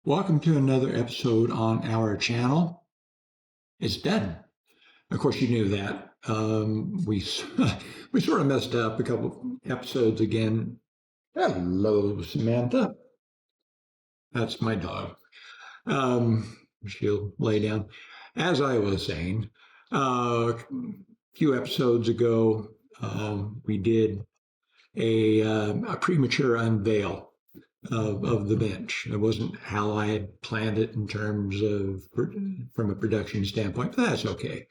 Welcome to another episode on our channel. It's done. Of course, you knew that. We we sort of messed up a couple episodes again. Hello, Samantha. That's my dog. She'll lay down. As I was saying, a few episodes ago, we did a premature unveil of the bench. It wasn't how I had planned it in terms of from a production standpoint, but that's okay.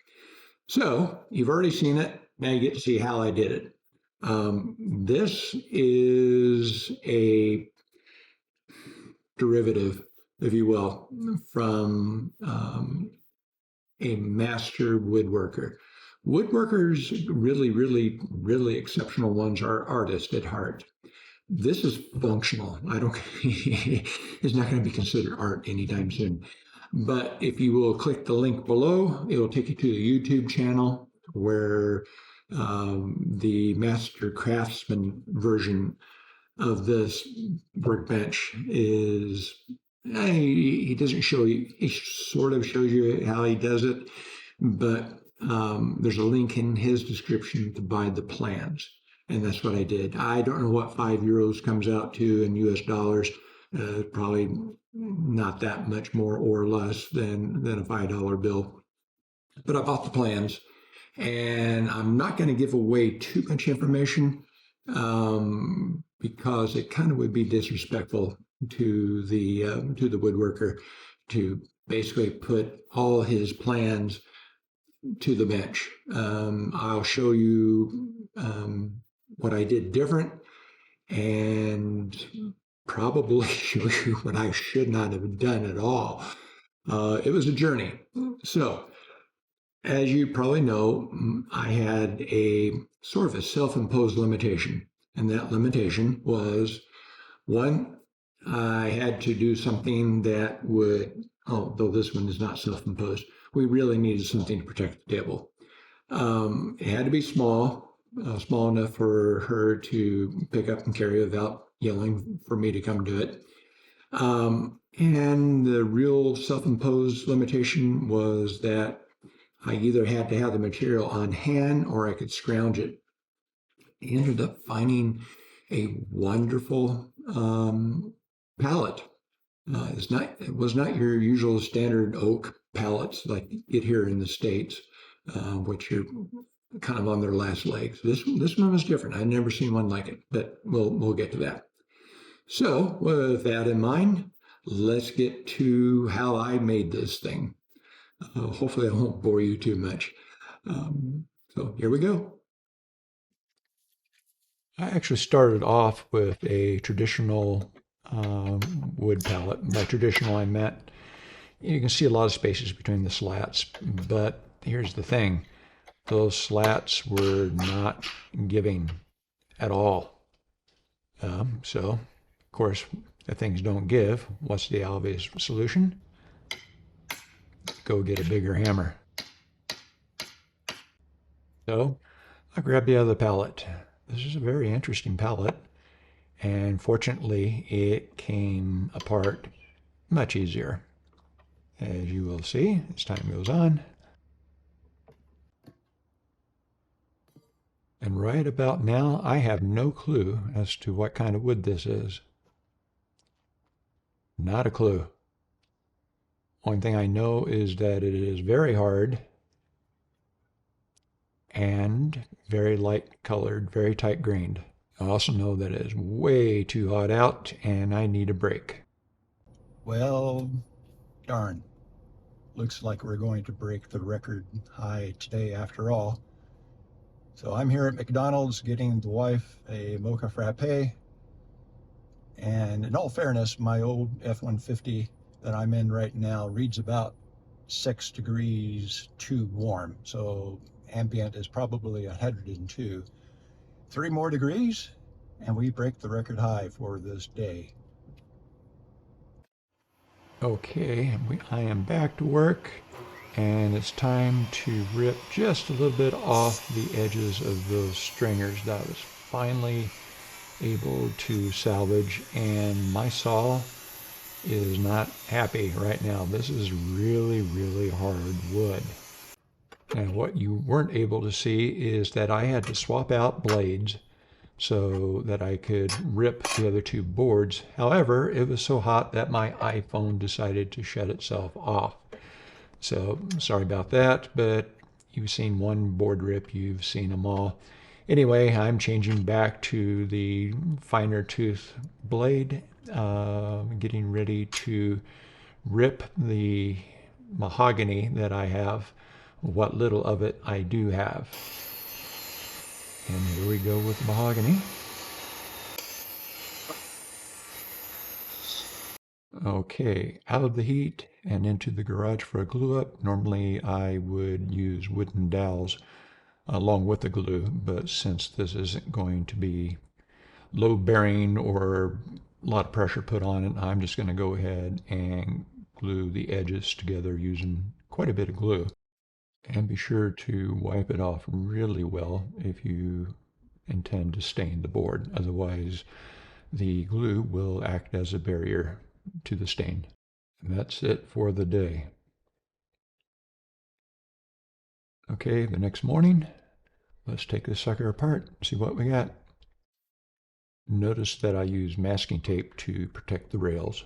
So you've already seen it. Now you get to see how I did it. This is a derivative, if you will, from a master woodworker. Woodworkers, really exceptional ones, are artists at heart. This is functional. I don't, it's not going to be considered art anytime soon. But if you will click the link below, it will take you to the YouTube channel where the Master Craftsman version of this workbench is. He doesn't show you, he sort of shows you how he does it, but there's a link in his description to buy the plans. And that's what I did. I don't know what €5 comes out to in US dollars. Probably not that much more or less than a $5 bill. But I bought the plans, and I'm not going to give away too much information because it kind of would be disrespectful to the woodworker to basically put all his plans to the bench. I'll show you what I did different and probably show you what I should not have done at all. It was a journey. So, as you probably know, I had a sort of a self-imposed limitation, and that limitation was one, I had to do something that would, although this one is not self-imposed, we really needed something to protect the table. It had to be small enough for her to pick up and carry without yelling for me to come do it. And the real self-imposed limitation was that I either had to have the material on hand or I could scrounge it. I ended up finding a wonderful pallet. It was not your usual standard oak pallets like you get here in the States, which are kind of on their last legs. This one was different. I'd never seen one like it, but we'll get to that. So with that in mind, let's get to how I made this thing. Hopefully I won't bore you too much. So here we go. I actually started off with a traditional wood pallet. By traditional, I meant you can see a lot of spaces between the slats, but here's the thing. Those slats were not giving at all. So, of course, if things don't give, what's the obvious solution? Go get a bigger hammer. So I grabbed the other pallet. This is a very interesting pallet, and fortunately it came apart much easier. As you will see as time goes on. And right about now I have no clue as to what kind of wood this is. Not a clue. One thing I know is that it is very hard and very light colored, very tight grained. I also know that it is way too hot out and I need a break. Well, darn. Looks like we're going to break the record high today after all. So I'm here at McDonald's getting the wife a mocha frappe. And in all fairness, my old F-150 that I'm in right now reads about 6 degrees too warm. So ambient is probably 102. 3 more degrees and we break the record high for this day. Okay, I am back to work, and it's time to rip just a little bit off the edges of those stringers that I was finally able to salvage, and my saw is not happy right now. This is really, really hard wood. And what you weren't able to see is that I had to swap out blades so that I could rip the other two boards. However, it was so hot that my iPhone decided to shut itself off. So sorry about that, but you've seen one board rip, you've seen them all. Anyway, I'm changing back to the finer tooth blade, getting ready to rip the mahogany that I have, what little of it I do have. And here we go with mahogany. Okay, out of the heat and into the garage for a glue up. Normally I would use wooden dowels along with the glue, but since this isn't going to be load bearing or a lot of pressure put on it, I'm just going to go ahead and glue the edges together using quite a bit of glue. And be sure to wipe it off really well if you intend to stain the board. Otherwise, the glue will act as a barrier to the stain. And that's it for the day. Okay, the next morning, let's take this sucker apart, see what we got. Notice that I use masking tape to protect the rails.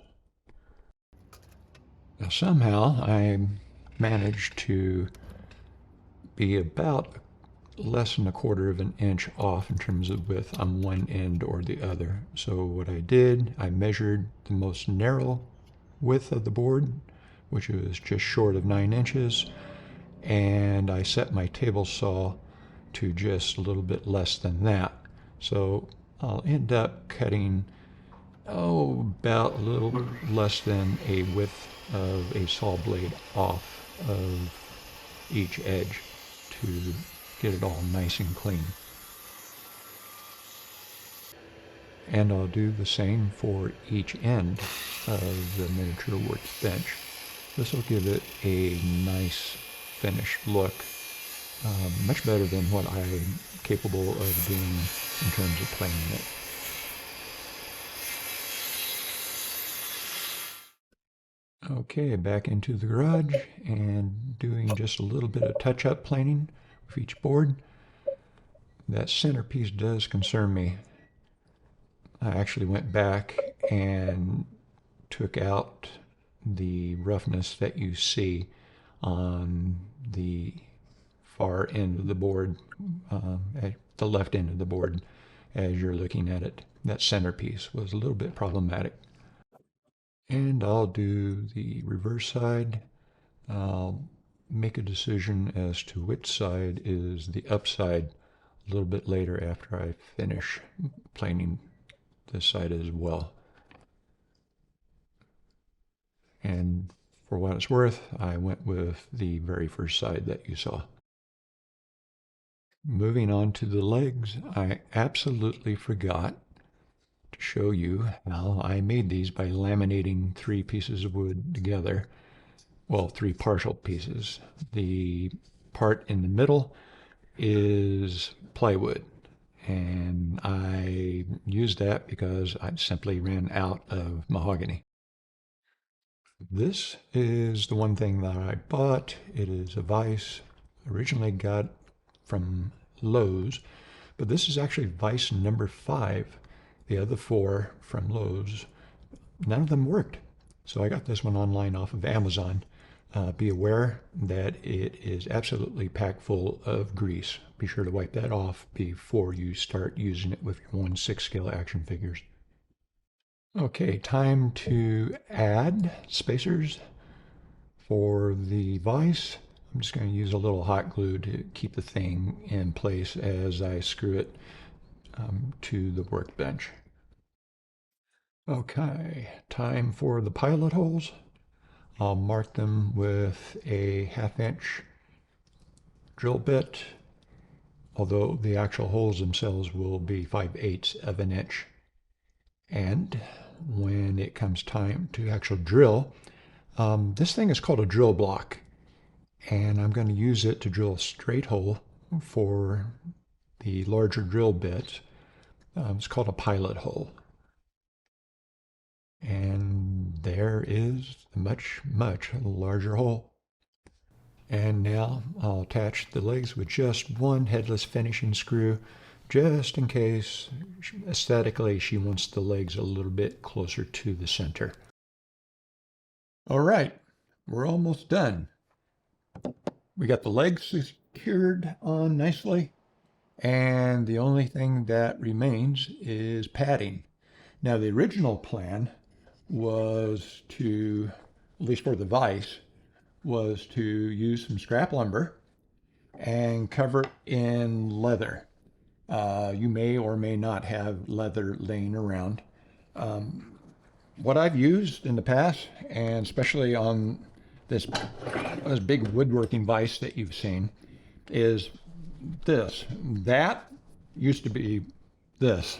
Now somehow I managed to be about less than 1/4 of an inch off in terms of width on one end or the other. So what I did, I measured the most narrow width of the board, which was just short of 9 inches, and I set my table saw to just a little bit less than that. So I'll end up cutting, about a little less than a width of a saw blade off of each edge to get it all nice and clean. And I'll do the same for each end of the miniature workbench. This will give it a nice finished look, much better than what I'm capable of doing in terms of planing it. Okay, back into the garage and doing just a little bit of touch-up planing with each board. That centerpiece does concern me. I actually went back and took out the roughness that you see on the far end of the board, at the left end of the board as you're looking at it. That centerpiece was a little bit problematic. And I'll do the reverse side. I'll make a decision as to which side is the upside a little bit later after I finish planing this side as well. And for what it's worth, I went with the very first side that you saw. Moving on to the legs, I absolutely forgot to show you how I made these by laminating 3 pieces of wood together. Well, 3 partial pieces. The part in the middle is plywood, and I used that because I simply ran out of mahogany. This is the one thing that I bought. It is a vise, originally got from Lowe's, but this is actually vise number 5. The other 4 from Lowe's, none of them worked. So I got this one online off of Amazon. Be aware that it is absolutely packed full of grease. Be sure to wipe that off before you start using it with your 1/6 scale action figures. Okay, time to add spacers for the vise. I'm just going to use a little hot glue to keep the thing in place as I screw it to the workbench. Okay, time for the pilot holes. I'll mark them with a 1/2 inch drill bit, although the actual holes themselves will be 5/8 of an inch. And when it comes time to actual drill, this thing is called a drill block, and I'm going to use it to drill a straight hole for the larger drill bit. It's called a pilot hole. And there is a much, much larger hole. And now I'll attach the legs with just one headless finishing screw, just in case aesthetically she wants the legs a little bit closer to the center. All right, we're almost done. We got the legs secured on nicely, and the only thing that remains is padding. Now, the original plan was to, at least for the vise, was to use some scrap lumber and cover it in leather. You may or may not have leather laying around. What I've used in the past, and especially on this big woodworking vise that you've seen, is this. That used to be this.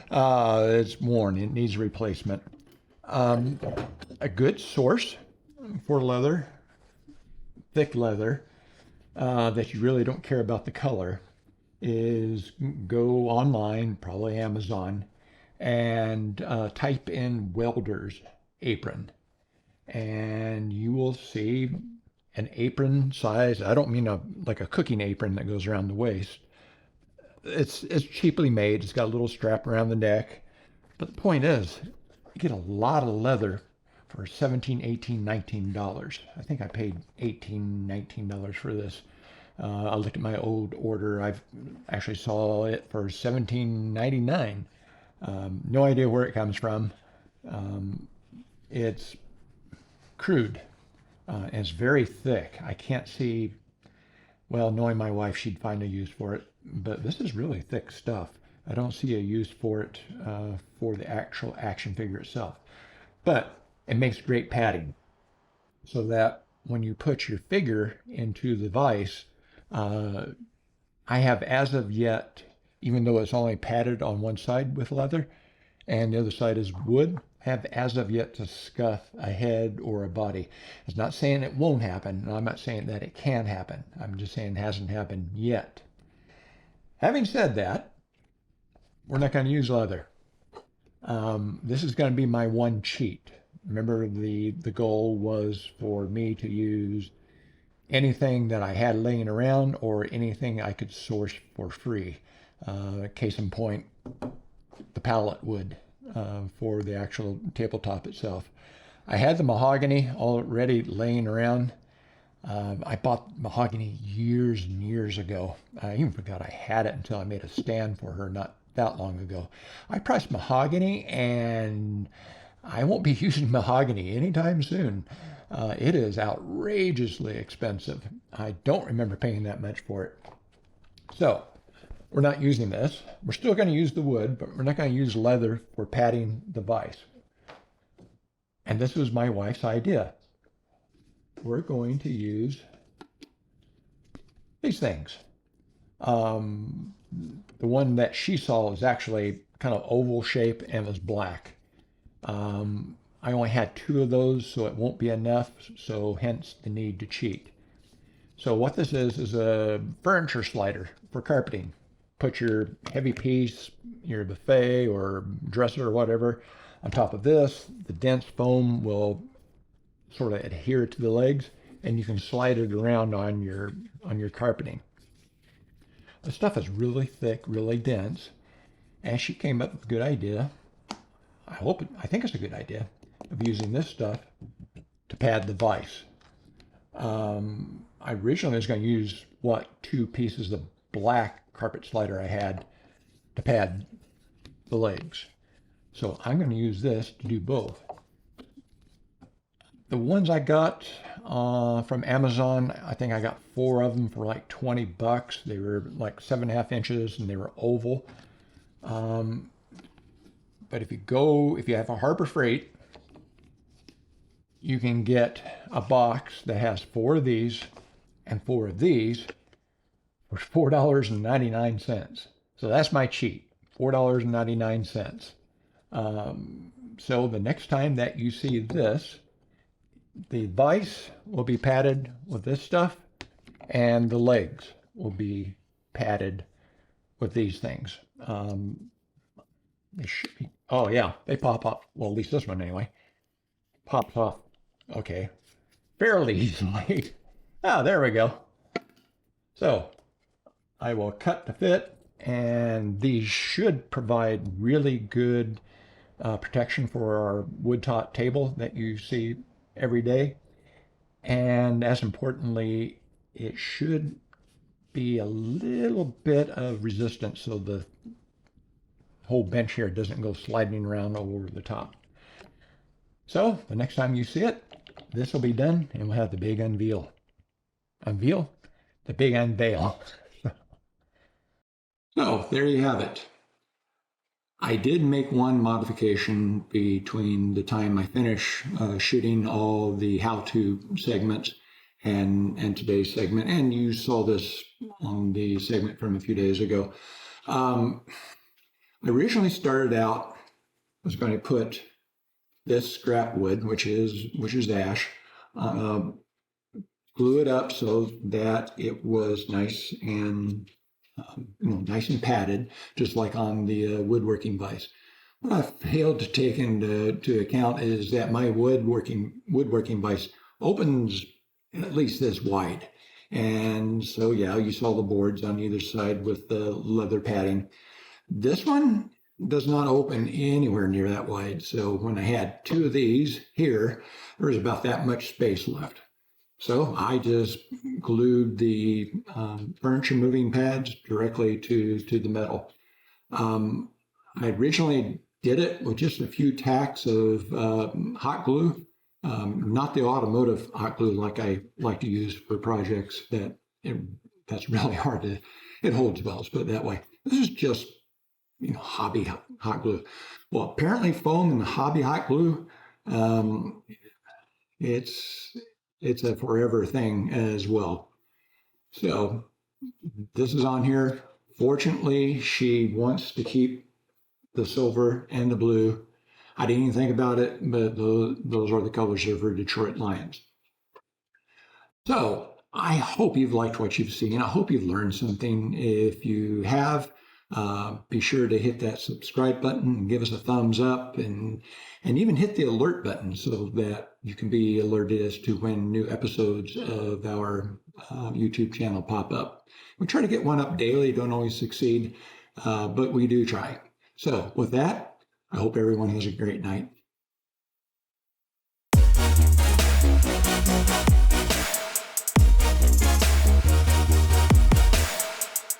It's worn. It needs replacement. A good source for leather, thick leather, that you really don't care about the color, is go online, probably Amazon, and type in welder's apron. And you will see an apron size. I don't mean like a cooking apron that goes around the waist. It's cheaply made. It's got a little strap around the neck. But the point is, you get a lot of leather for $17, $18, $19. I think I paid $18, $19 for this. I looked at my old order. I actually saw it for $17.99. No idea where it comes from. It's crude. And it's very thick. I can't see, well, knowing my wife, she'd find a use for it. But this is really thick stuff. I don't see a use for it for the actual action figure itself. But it makes great padding, so that when you put your figure into the vise, I have as of yet, even though it's only padded on one side with leather and the other side is wood, have as of yet to scuff a head or a body. It's not saying it won't happen, and I'm not saying that it can happen. I'm just saying it hasn't happened yet. Having said that, we're not going to use leather. This is going to be my one cheat. Remember, the goal was for me to use anything that I had laying around or anything I could source for free. Case in point, the pallet wood for the actual tabletop itself. I had the mahogany already laying around. I bought mahogany years and years ago. I even forgot I had it until I made a stand for her not that long ago. I priced mahogany, and I won't be using mahogany anytime soon. It is outrageously expensive. I don't remember paying that much for it. So we're not using this. We're still going to use the wood, but we're not going to use leather for padding the vise. And this was my wife's idea. We're going to use these things. The one that she saw is actually kind of oval shape and was black. I only had 2 of those, so it won't be enough, so hence the need to cheat. So what this is a furniture slider for carpeting. Put your heavy piece, your buffet or dresser or whatever, on top of this. The dense foam will sort of adhere to the legs, and you can slide it around on your carpeting. The stuff is really thick, really dense, and she came up with a good idea. I think it's a good idea of using this stuff to pad the vise. I originally was going to use 2 pieces of black carpet slider I had to pad the legs. So I'm going to use this to do both. The ones I got from Amazon, I think I got 4 of them for like $20. They were like 7.5 inches and they were oval. But if you have a Harbor Freight, you can get a box that has 4 of these and 4 of these for $4.99. So that's my cheat, $4.99. So the next time that you see this, the vise will be padded with this stuff, and the legs will be padded with these things. They should be, oh yeah, they pop up. Well, at least this one anyway. pops off, okay, fairly easily. Ah, there we go. So I will cut to fit, and these should provide really good protection for our wood top table that you see every day. And as importantly, it should be a little bit of resistance so the whole bench here doesn't go sliding around over the top. So the next time you see it, this will be done and we'll have the big unveil. Unveil? The big unveil. So there you have it. I did make one modification between the time I finish shooting all the how-to segments and today's segment, and you saw this on the segment from a few days ago. I originally started out, I was going to put this scrap wood, which is ash, glue it up so that it was nice and nice and padded, just like on the woodworking vise. What I failed to take into account is that my woodworking vise opens at least this wide. And so, yeah, you saw the boards on either side with the leather padding. This one does not open anywhere near that wide. So when I had two of these here, there was about that much space left. So I just glued the furniture moving pads directly to the metal. I originally did it with just a few tacks of hot glue, not the automotive hot glue like I like to use for projects that's really hard to, it holds well, let's put it that way. This is just, hobby hot glue. Well, apparently foam and hobby hot glue, it's a forever thing as well. So this is on here. Fortunately, she wants to keep the silver and the blue. I didn't even think about it, but those are the colors of her Detroit Lions. So I hope you've liked what you've seen. I hope you've learned something. If you have, be sure to hit that subscribe button and give us a thumbs up, and even hit the alert button so that you can be alerted as to when new episodes of our YouTube channel pop up. We try to get one up daily, don't always succeed, but we do try. So with that, I hope everyone has a great night.